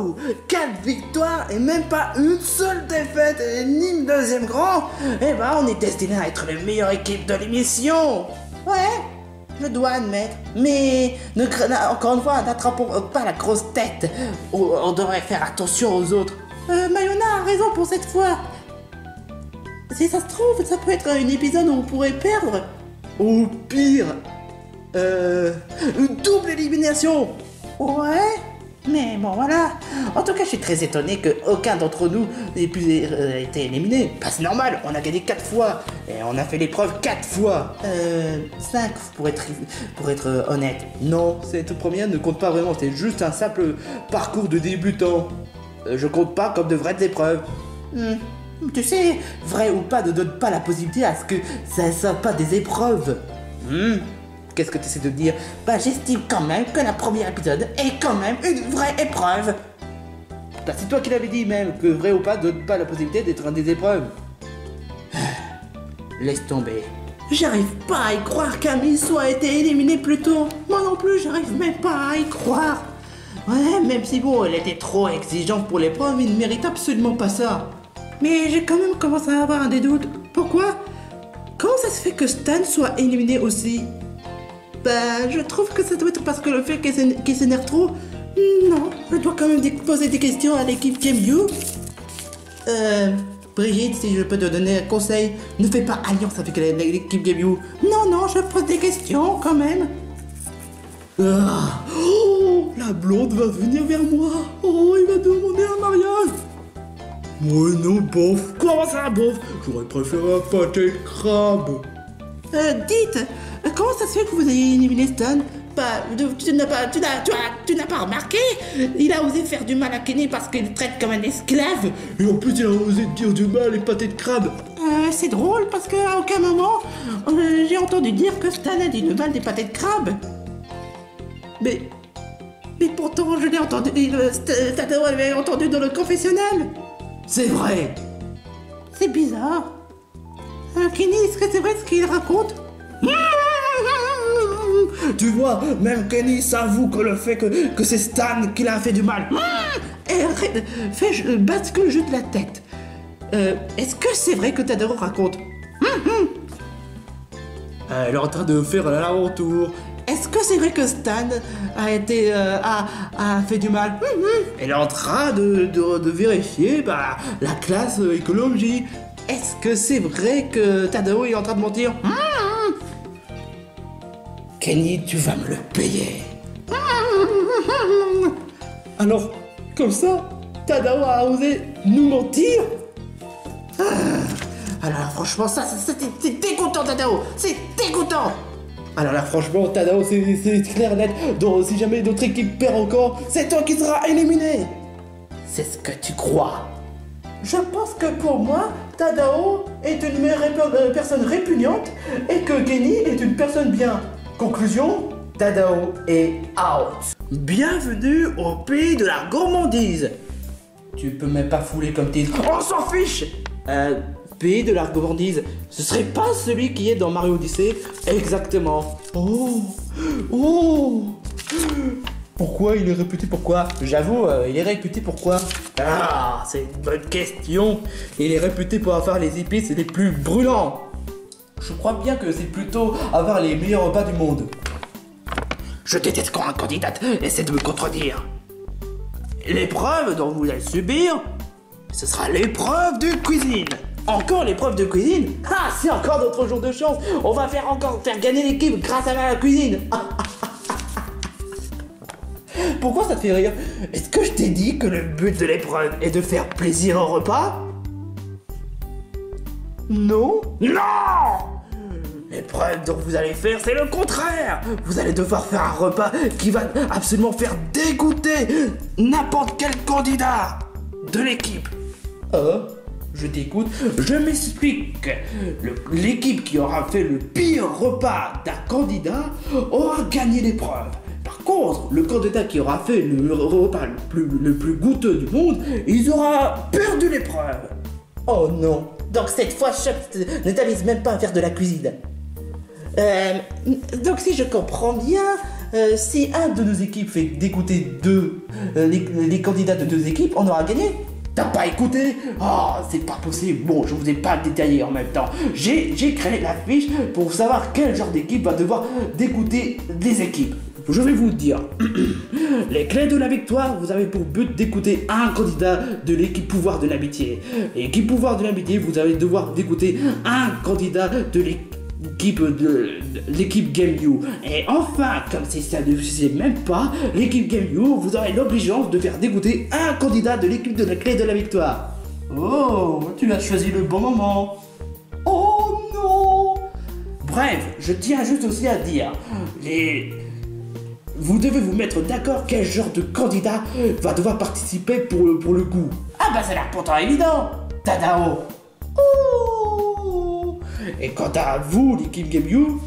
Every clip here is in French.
Waouh! 4 victoires et même pas une seule défaite ni une deuxième grand. Eh ben, on est destiné à être la meilleure équipe de l'émission. Ouais, je dois admettre. Mais encore une fois, n'attrapons pas la grosse tête. On devrait faire attention aux autres. Mayona a raison pour cette fois. Si ça se trouve, ça peut être un épisode où on pourrait perdre. Ou pire, une double élimination. Ouais, mais bon voilà. En tout cas, je suis très étonné qu'aucun d'entre nous ait été éliminé. Pas c'est normal, on a gagné 4 fois. Et on a fait l'épreuve 4 fois. 5 pour être honnête. Non, cette première ne compte pas vraiment. C'est juste un simple parcours de débutant. Je compte pas comme de vraies épreuves. Tu sais, vrai ou pas ne donne pas la possibilité à ce que ça ne soit pas des épreuves. Qu'est-ce que tu essaies de dire? Bah j'estime quand même que la première épisode est quand même une vraie épreuve. Bah, c'est toi qui l'avais dit même, que vrai ou pas ne donne pas la possibilité d'être des épreuves. Laisse tomber. J'arrive pas à y croire qu'Ami soit été éliminé plus tôt. Moi non plus, j'arrive même pas à y croire. Ouais, même si bon, elle était trop exigeante pour l'épreuve, il ne mérite absolument pas ça. Mais j'ai quand même commencé à avoir des doutes. Pourquoi? Comment ça se fait que Stan soit éliminé aussi? Bah, je trouve que ça doit être parce que le fait qu'il s'énerve trop. Non, je dois quand même poser des questions à l'équipe Game You. Brigitte, si je peux te donner un conseil, ne fais pas alliance avec l'équipe Game You. Non, je pose des questions quand même. Oh, la blonde va venir vers moi. Oh, il va demander un mariage. Ouais, non, bof. Comment ça, bof? J'aurais préféré un pâté de crabe. Dites, comment ça se fait que vous ayez éliminé Stan? Bah, tu n'as pas remarqué? Il a osé faire du mal à Kenny parce qu'il le traite comme un esclave. Et en plus, il a osé dire du mal et pâté de crabe. C'est drôle parce qu'à aucun moment, j'ai entendu dire que Stan a dit du mal des pâtés de crabe. Mais pourtant, je l'ai entendu, Tadao l'avait entendu dans le confessionnal. C'est vrai. C'est bizarre. Kenny, est-ce que c'est vrai ce qu'il raconte? Tu vois, même Kenny s'avoue que le fait que c'est Stan qui l'a fait du mal. Bascule juste la tête. Est-ce que c'est vrai que Tadao raconte? Elle est en train de faire l'aventure. Est-ce que c'est vrai que Stan a fait du mal? Elle est en train de vérifier la classe écologie. Est-ce que c'est vrai que Tadao est en train de mentir? Kenny, tu vas me le payer. Alors, comme ça, Tadao a osé nous mentir? Alors là, franchement, c'est dégoûtant, Tadao. C'est dégoûtant. Alors là, franchement, Tadao, c'est clair et net. Donc, si jamais notre équipe perd encore, c'est toi qui seras éliminé. C'est ce que tu crois. Je pense que pour moi, Tadao est une personne répugnante et que Kenny est une personne bien. Conclusion, Tadao est out. Bienvenue au pays de la gourmandise. Tu peux même pas fouler comme t'es. On s'en fiche. Pays de la gourmandise, ce serait pas celui qui est dans Mario Odyssey? Exactement. Oh. Pourquoi il est réputé? Pourquoi? J'avoue, il est réputé pourquoi? Ah, c'est une bonne question. Il est réputé pour avoir les épices les plus brûlants. Je crois bien que c'est plutôt avoir les meilleurs repas du monde. Je déteste quand un candidat essaie de me contredire. L'épreuve dont vous allez subir, ce sera l'épreuve de cuisine. Encore l'épreuve de cuisine? Ah, c'est encore notre jour de chance. On va faire gagner l'équipe grâce à la cuisine. Pourquoi ça te fait rire? Est-ce que je t'ai dit que le but de l'épreuve est de faire plaisir au repas? Non? Non! L'épreuve dont vous allez faire, c'est le contraire! Vous allez devoir faire un repas qui va absolument faire dégoûter n'importe quel candidat de l'équipe. Je t'écoute, je m'explique. L'équipe qui aura fait le pire repas d'un candidat aura gagné l'épreuve. Par contre, le candidat qui aura fait le repas le plus goûteux du monde, il aura perdu l'épreuve. Oh non. Donc cette fois, Chef ne t'avise même pas à faire de la cuisine. Donc si je comprends bien, Si un de nos équipes fait d'écouter les candidats de deux équipes, on aura gagné. T'as pas écouté? Ah, c'est pas possible. Bon, je vous ai pas détaillé en même temps. J'ai créé la fiche pour savoir quel genre d'équipe va devoir d'écouter des équipes. Je vais vous dire. Les clés de la victoire, vous avez pour but d'écouter un candidat de l'équipe pouvoir de l'amitié. L'équipe pouvoir de l'amitié, vous allez devoir d'écouter un candidat de l'équipe Game You. Et enfin, comme si ça ne suffisait même pas, l'équipe Game You, vous aurez l'obligeance de faire dégoûter un candidat de l'équipe de la clé de la victoire. Oh, tu as choisi le bon moment. Oh non. Bref, je tiens juste aussi à dire, vous devez vous mettre d'accord quel genre de candidat va devoir participer pour le coup. Ah bah ça a l'air pourtant évident, Tadao. Oh. Et quant à vous, l'équipe Game You,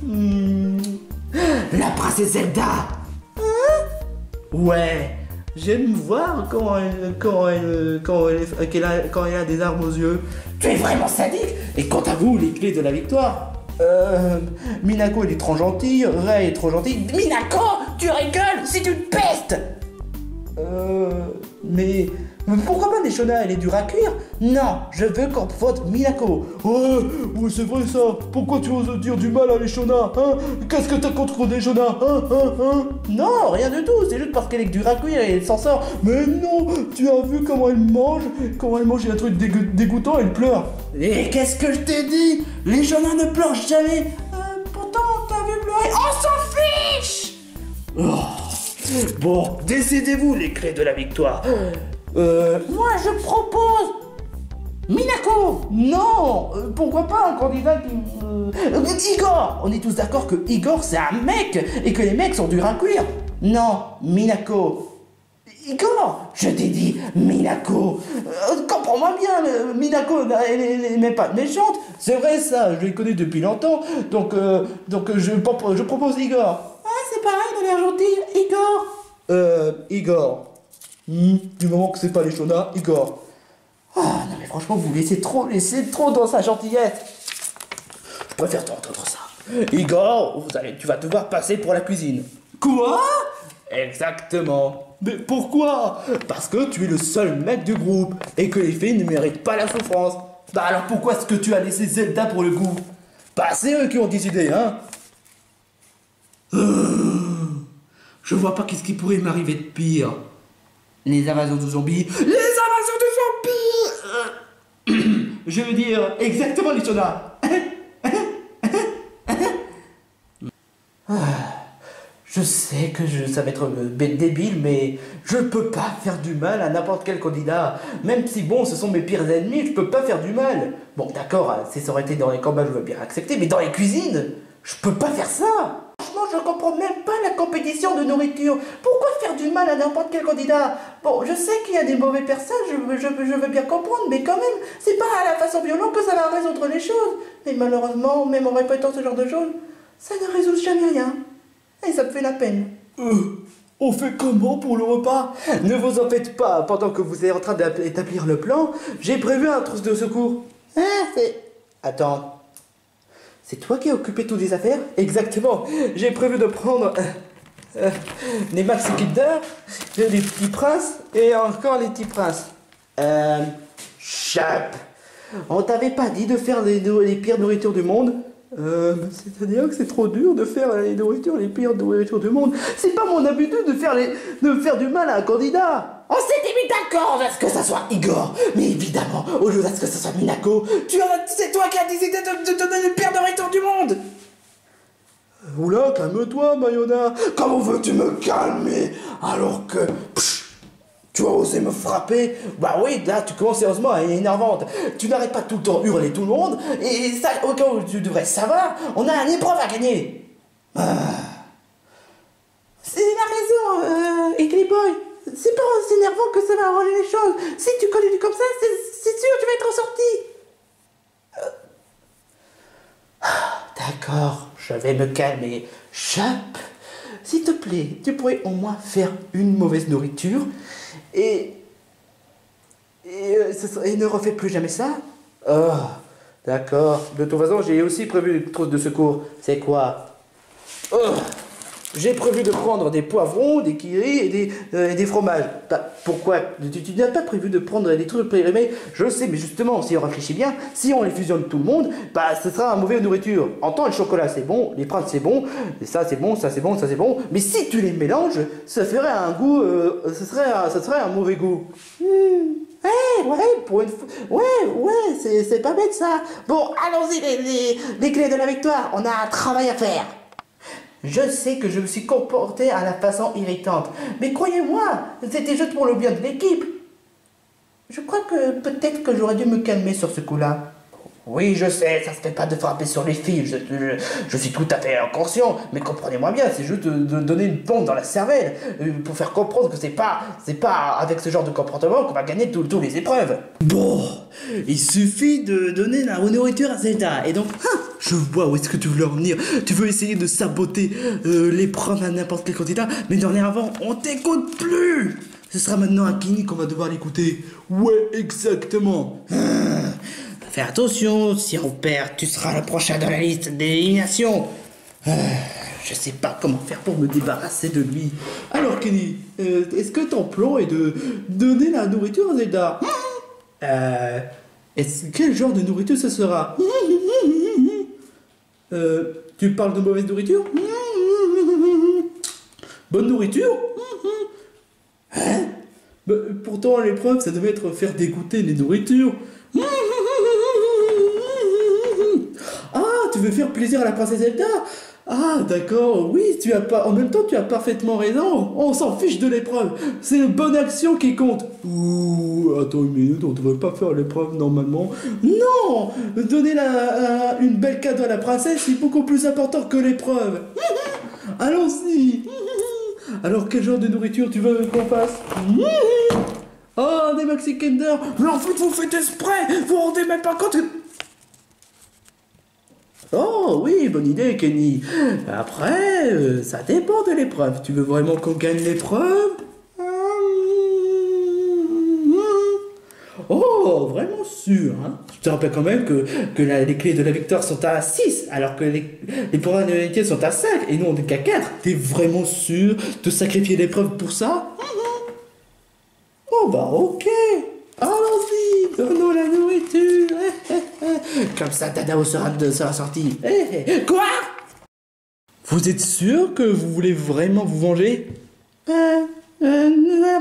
la princesse Zelda. Hein? Ouais, j'aime voir quand elle a des armes aux yeux. Tu es vraiment sadique. Et quant à vous, les clés de la victoire. Minako elle est trop gentille, Rei est trop gentille. Minako, tu rigoles, c'est une peste. Mais pourquoi pas Neshona, elle est dure à cuire? Non, je veux qu'on vote Minako. Ouais, c'est vrai ça. Pourquoi tu oses dire du mal à Neshona, hein? Qu'est-ce que t'as contre Neshona, hein? Non, rien du tout, c'est juste parce qu'elle est dure à cuire et elle s'en sort. Mais non, tu as vu comment elle mange? Comment elle mange, il y a un truc dégoûtant, elle pleure. Et qu'est-ce que je t'ai dit? Neshona ne pleure jamais. Pourtant, t'as vu pleurer. On s'en fiche. Bon, décidez-vous les clés de la victoire. Moi je propose Minako. Non, pourquoi pas un candidat qui... Igor. On est tous d'accord que Igor c'est un mec et que les mecs sont durs à cuire. Non, Minako. Igor, je t'ai dit Minako. Comprends-moi bien, Minako, elle est même pas méchante. C'est vrai ça, je les connais depuis longtemps. Donc je propose Igor. Ah, c'est pareil, il a l'air gentil. Igor. Igor. Du moment que c'est pas les Shona, Igor. Ah, non mais franchement, vous laissez trop dans sa gentillesse. Je préfère t'entendre ça. Igor, tu vas devoir passer pour la cuisine. Quoi? Exactement. Mais pourquoi? Parce que tu es le seul mec du groupe et que les filles ne méritent pas la souffrance. Bah alors pourquoi est-ce que tu as laissé Zelda pour le coup? Bah c'est eux qui ont décidé, hein. Je vois pas qu'est-ce qui pourrait m'arriver de pire. Les invasions de zombies. Les invasions de zombies. Je veux dire, exactement les sodas. Je sais que ça va être débile, mais je peux pas faire du mal à n'importe quel candidat. Même si, bon, ce sont mes pires ennemis, je peux pas faire du mal. Bon, d'accord, si ça aurait été dans les combats, je veux bien accepter, mais dans les cuisines, je peux pas faire ça. Franchement, je comprends même pas la compétition de nourriture. Pourquoi faire du mal à n'importe quel candidat? Bon, je sais qu'il y a des mauvaises personnes, je veux bien comprendre, mais quand même, c'est pas à la façon violente que ça va résoudre les choses. Mais malheureusement, même en répétant ce genre de choses, ça ne résout jamais rien. Et ça me fait la peine. On fait comment pour le repas? Ne vous en faites pas, pendant que vous êtes en train d'établir le plan, j'ai prévu un trousse de secours. Ah, c'est... Attends. C'est toi qui as occupé toutes les affaires? Exactement. J'ai prévu de prendre les Maxi Kinder, les petits princes et encore les petits princes. Chap. On t'avait pas dit de faire les pires nourritures du monde? C'est-à-dire que c'est trop dur de faire les pires nourritures du monde. C'est pas mon habitude de faire du mal à un candidat. On s'était mis d'accord à ce que ça soit Igor. Mais évidemment, au lieu de ce que ça soit Minako, c'est toi qui as décidé de donner les pires nourritures du monde. Oula, calme-toi, Mayona. Comment veux-tu me calmer alors que... Tu as osé me frapper? Bah oui, là tu commences sérieusement à être énervante. Tu n'arrêtes pas tout le temps hurler tout le monde. Et ça, au cas où tu devrais savoir, on a une épreuve à gagner. C'est la raison, Ugly Boy. C'est pas aussi énervant que ça va arranger les choses. Si tu continues comme ça, c'est sûr tu vas être sorti. D'accord, je vais me calmer. Chap, s'il te plaît, tu pourrais au moins faire une mauvaise nourriture et ne refais plus jamais ça. Oh, d'accord. De toute façon, j'ai aussi prévu une trousse de secours. C'est quoi? Oh, J'ai prévu de prendre des poivrons, des kiris et des fromages. Bah, pourquoi tu n'as pas prévu de prendre des trucs périmés? Je le sais, mais justement, si on réfléchit bien, si on les fusionne tout le monde, bah ce sera une mauvaise nourriture. En temps, le chocolat c'est bon, les princes c'est bon, et ça c'est bon, ça c'est bon, ça c'est bon. Mais si tu les mélanges, ça ferait un goût, ça serait un mauvais goût. Ouais, pour une fois. Ouais, c'est pas bête ça. Bon, allons-y, les clés de la victoire, on a un travail à faire. Je sais que je me suis comporté à la façon irritante, mais croyez-moi, c'était juste pour le bien de l'équipe. Je crois que peut-être que j'aurais dû me calmer sur ce coup-là. Oui, je sais, ça se fait pas de frapper sur les filles, je suis tout à fait inconscient, mais comprenez-moi bien, c'est juste de donner une pompe dans la cervelle, pour faire comprendre que c'est pas avec ce genre de comportement qu'on va gagner toutes les épreuves. Bon, il suffit de donner la nourriture à Zelda, et donc, je vois où est-ce que tu veux en venir. Tu veux essayer de saboter l'épreuve à n'importe quel candidat, mais dorénavant, on t'écoute plus. Ce sera maintenant à Kenny qu'on va devoir l'écouter. Ouais, exactement. Fais attention, si on perd, tu seras le prochain dans la liste d'élimination. Je sais pas comment faire pour me débarrasser de lui. Alors Kenny, est-ce que ton plan est de donner la nourriture à Zelda? Quel genre de nourriture ce sera? Tu parles de mauvaise nourriture? Bonne nourriture? Hein? Bah, pourtant l'épreuve ça devait être faire dégoûter les nourritures. Ah, tu veux faire plaisir à la princesse Zelda? Ah, d'accord, oui, en même temps tu as parfaitement raison. On s'en fiche de l'épreuve. C'est une bonne action qui compte. Ouh, attends une minute, on devrait pas faire l'épreuve normalement. Non, donner une belle cadeau à la princesse, c'est beaucoup plus important que l'épreuve. Allons-y. Alors, quel genre de nourriture tu veux qu'on fasse? Oh, des Maxi Kinder. Mais en fait, vous faites exprès. Vous vous rendez même pas compte. Oh oui, bonne idée, Kenny. Après, ça dépend de l'épreuve. Tu veux vraiment qu'on gagne l'épreuve? Oh, vraiment sûr, hein? Je te rappelle quand même que les clés de la victoire sont à 6, alors que les probabilités sont à 5, et nous on n'est qu'à 4. T'es vraiment sûr de sacrifier l'épreuve pour ça? Oh bah ok. Allons-y, donnons la nourriture. Comme ça, Tadao sera sorti. Quoi? Vous êtes sûr que vous voulez vraiment vous venger?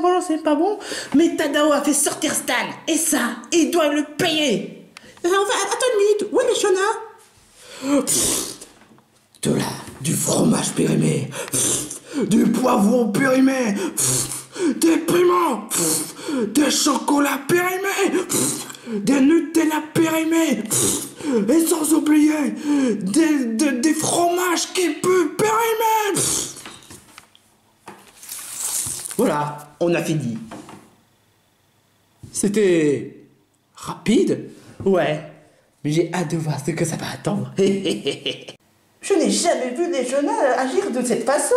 Bon, c'est pas bon. Mais Tadao a fait sortir Stan, et ça, il doit le payer. Attends une minute, où est les Shona? Du fromage périmé, du poivron périmé, des piments, des chocolats périmés, des Nutella périmés, et sans oublier des fromages qui puent périmés. Voilà, on a fini. C'était rapide? Ouais, mais j'ai hâte de voir ce que ça va attendre. Je n'ai jamais vu les jeunes agir de cette façon.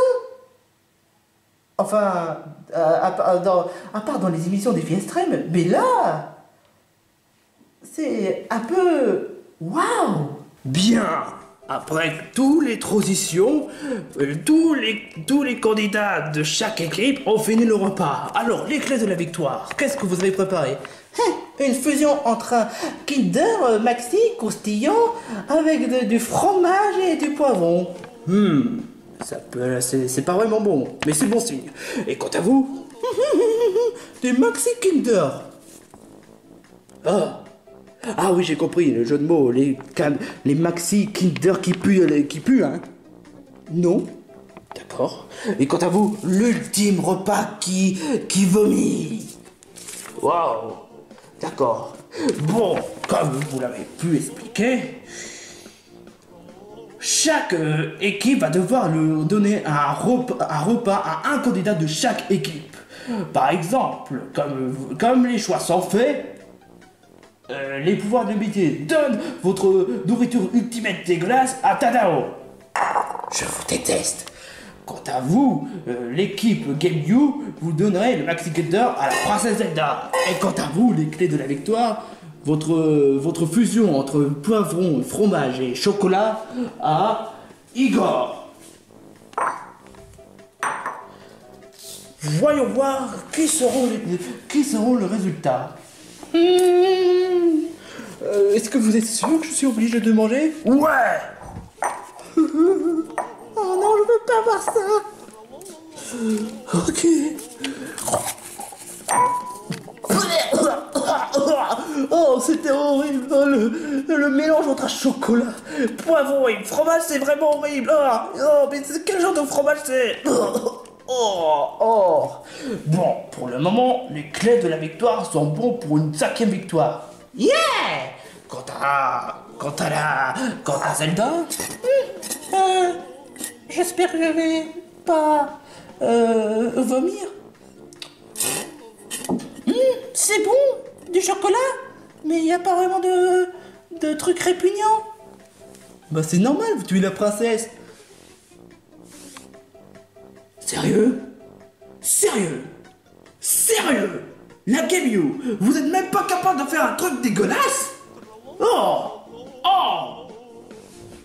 Enfin, à part dans les émissions des filles extrêmes, mais là, c'est un peu... Waouh! Bien! Après toutes les transitions, tous les candidats de chaque équipe ont fini le repas. Alors, les clés de la victoire, qu'est-ce que vous avez préparé? Une fusion entre un Kinder Maxi croustillant avec du fromage et du poivron. C'est pas vraiment bon, mais c'est bon signe. Et quant à vous? Des Maxi Kinder. Ah oui, j'ai compris, le jeu de mots, les Maxi Kinder qui puent, hein? Non. D'accord. Et quant à vous, l'ultime repas qui vomit. Waouh. D'accord. Bon, comme vous l'avez pu expliquer, chaque équipe va devoir lui donner un repas à un candidat de chaque équipe. Par exemple, comme les choix sont faits, les pouvoirs de métier donnent votre nourriture ultimate dégueulasse à Tadao. Je vous déteste. Quant à vous, l'équipe Game You, vous donnerez le Maxi Kinder à la princesse Zelda. Et quant à vous, les clés de la victoire, votre fusion entre poivron, fromage et chocolat à Igor. Voyons voir qui seront le résultat. Est-ce que vous êtes sûr que je suis obligé de manger? Ouais. Oh non, je veux pas voir ça. Ok. Oh, c'était horrible. Le mélange entre un chocolat, poivron et fromage, c'est vraiment horrible. Oh, mais quel genre de fromage c'est? Oh. Bon, pour le moment, les clés de la victoire sont bons pour une 5e victoire. Yeah! Quant à Zelda, j'espère que je vais pas vomir. C'est bon, du chocolat, mais il n'y a pas vraiment de trucs répugnants. Bah c'est normal, tu es la princesse. Sérieux? La Game You, vous êtes même pas capable de faire un truc dégueulasse? Oh!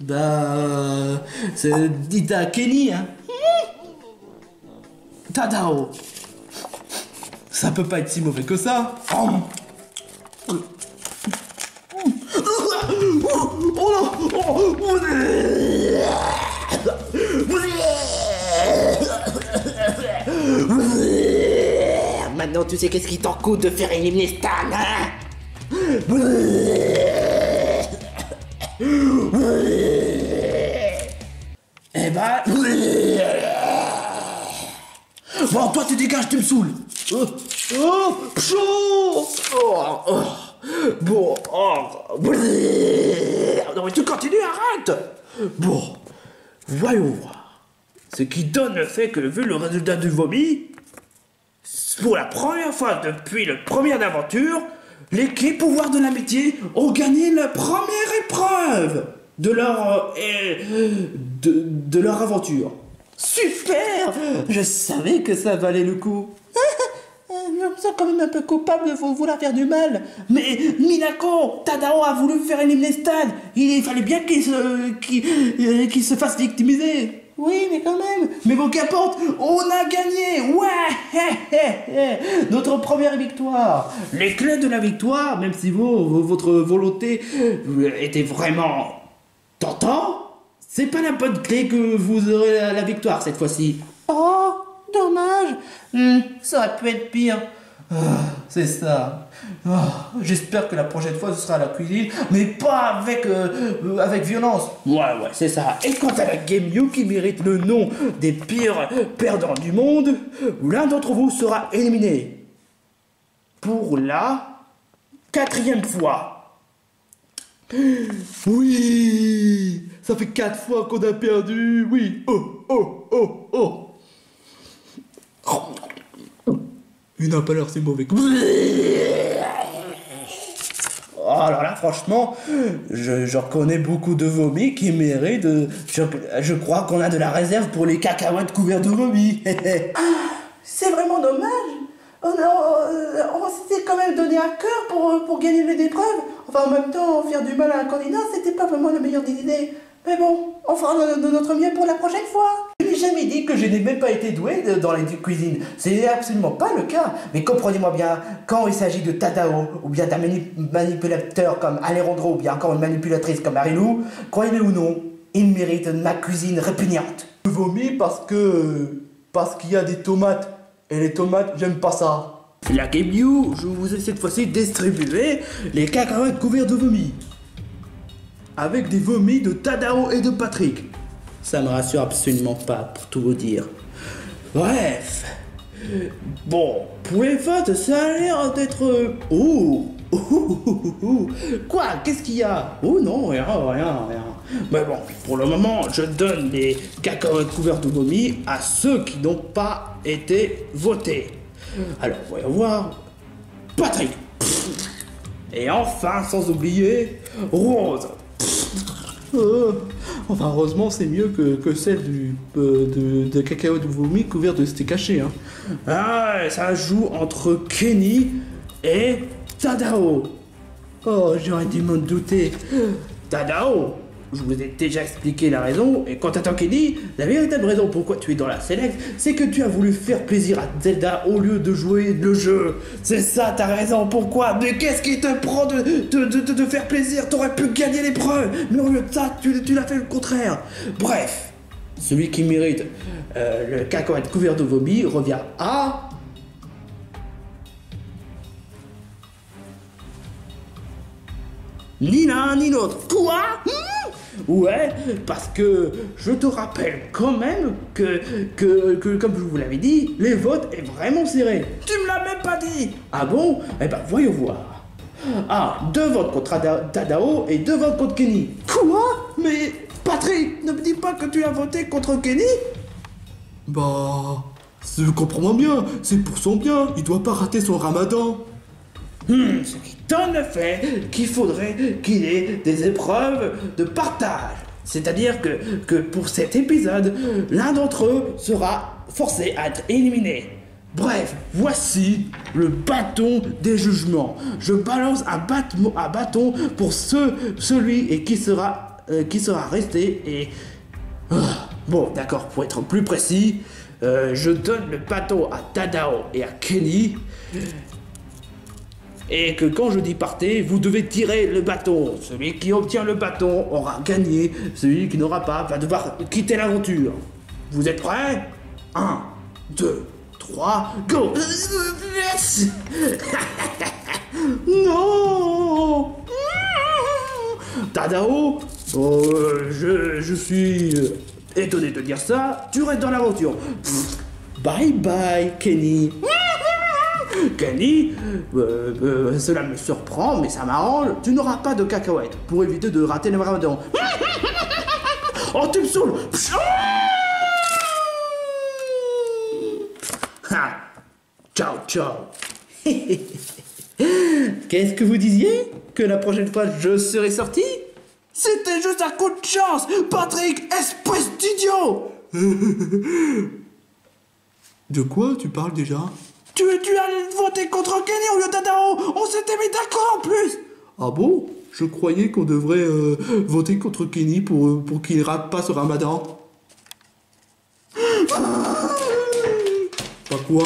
Bah... dites à Kenny, hein. Tadao. Ça peut pas être si mauvais que ça. Oh maintenant tu sais qu'est-ce qui t'en coûte de faire éliminer Stan, hein? Eh ben... Bon, toi tu dégages, tu me saoules. Bon, non mais tu continues, arrête. Bon, voyons voir. Ce qui donne le fait que, vu le résultat du vomi, pour la première fois depuis la première aventure, l'équipe Pouvoir de l'Amitié ont gagné la première épreuve de leur aventure. Super! Je savais que ça valait le coup. Je me sens quand même un peu coupable de vouloir faire du mal. Mais Minako, Tadao a voulu faire éliminer Stan. Il fallait bien qu'il se fasse victimiser. Oui, mais quand même. Mais bon, qu'importe, on a gagné. Ouais. Notre première victoire. Les clés de la victoire, même si votre volonté était vraiment tentante, c'est pas la bonne clé que vous aurez la victoire cette fois-ci. Oh, dommage. Ça aurait pu être pire. C'est ça. J'espère que la prochaine fois ce sera à la cuisine, mais pas avec violence. Ouais, c'est ça. Et quant à la Game You qui mérite le nom des pires perdants du monde, l'un d'entre vous sera éliminé. Pour la 4e fois. Oui, ça fait 4 fois qu'on a perdu. Oui. Oh. Il n'a pas l'air si mauvais. Oh, alors là, franchement, je reconnais beaucoup de vomi qui méritent de... Je crois qu'on a de la réserve pour les cacahuètes couvertes de vomi. C'est vraiment dommage. On s'était quand même donné à cœur pour gagner l'épreuve. Enfin, en même temps, faire du mal à un candidat, c'était pas vraiment la meilleure des idées. Mais bon, on fera de notre mieux pour la prochaine fois. Je n'ai jamais dit que je n'ai même pas été doué dans les cuisines. C'est absolument pas le cas. Mais comprenez-moi bien, quand il s'agit de Tadao, ou bien d'un manipulateur comme Alejandro, ou bien encore une manipulatrice comme Marilu, croyez-le ou non, il mérite ma cuisine répugnante. Je vomis parce qu'il y a des tomates. Et les tomates, j'aime pas ça. La Game You, je vous ai cette fois-ci distribué les cacahuètes couvertes de vomi. Avec des vomis de Tadao et de Patrick. Ça me rassure absolument pas, pour tout vous dire. Bref. Bon, pour les votes, ça a l'air d'être... Quoi? Qu'est-ce qu'il y a? Oh non, rien. Mais bon, pour le moment, je donne les cacahuètes couvertes de vomi à ceux qui n'ont pas été votés. Alors, voyons voir. Patrick. Et enfin, sans oublier, Rose. Enfin, heureusement, c'est mieux que celle de cacahuètes de vomi couvert de steak haché. Ça joue entre Kenny et Tadao. Oh, j'aurais dû m'en douter. Tadao, je vous ai déjà expliqué la raison, et quant à toi Kenny, la véritable raison pourquoi tu es dans la Select, c'est que tu as voulu faire plaisir à Zelda au lieu de jouer le jeu. C'est ça ta raison, pourquoi? Mais qu'est-ce qui te prend de faire plaisir? T'aurais pu gagner l'épreuve, mais au lieu de ça, tu l'as fait le contraire. Bref, celui qui mérite le cacahuète couvert de vomi revient à... Ni l'un ni l'autre. Quoi? Ouais, parce que je te rappelle quand même que comme je vous l'avais dit, les votes est vraiment serré. Tu me l'as même pas dit. Ah bon? Eh ben voyons voir. Ah, 2 votes contre Tadao et 2 votes contre Kenny. Quoi? Mais Patrick, ne me dis pas que tu as voté contre Kenny? Bah... Je comprends bien, c'est pour son bien, il doit pas rater son ramadan. Ce qui donne le fait qu'il faudrait qu'il ait des épreuves de partage. C'est-à-dire que pour cet épisode, l'un d'entre eux sera forcé à être éliminé. Bref, voici le bâton des jugements. Je balance un bâton pour celui et qui sera resté et... Bon, d'accord, pour être plus précis, je donne le bâton à Tadao et à Kenny. Et que quand je dis partez, vous devez tirer le bâton. Celui qui obtient le bâton aura gagné. Celui qui n'aura pas va devoir quitter l'aventure. Vous êtes prêts? 1, 2, 3, go! Non! Tadao, je suis étonné de dire ça. Tu restes dans l'aventure. Bye bye, Kenny. Kenny, cela me surprend, mais ça m'arrange. Tu n'auras pas de cacahuètes pour éviter de rater le ramadan. Oh, tu me saoules. Ciao, ciao. Qu'est-ce que vous disiez? Que la prochaine fois je serai sorti? C'était juste un coup de chance, Patrick, espèce d'idiot. De quoi tu parles déjà? Tu as voté contre Kenny au lieu de Tadao. On s'était mis d'accord en plus. Ah bon? Je croyais qu'on devrait voter contre Kenny pour qu'il rate pas ce ramadan. Pas quoi?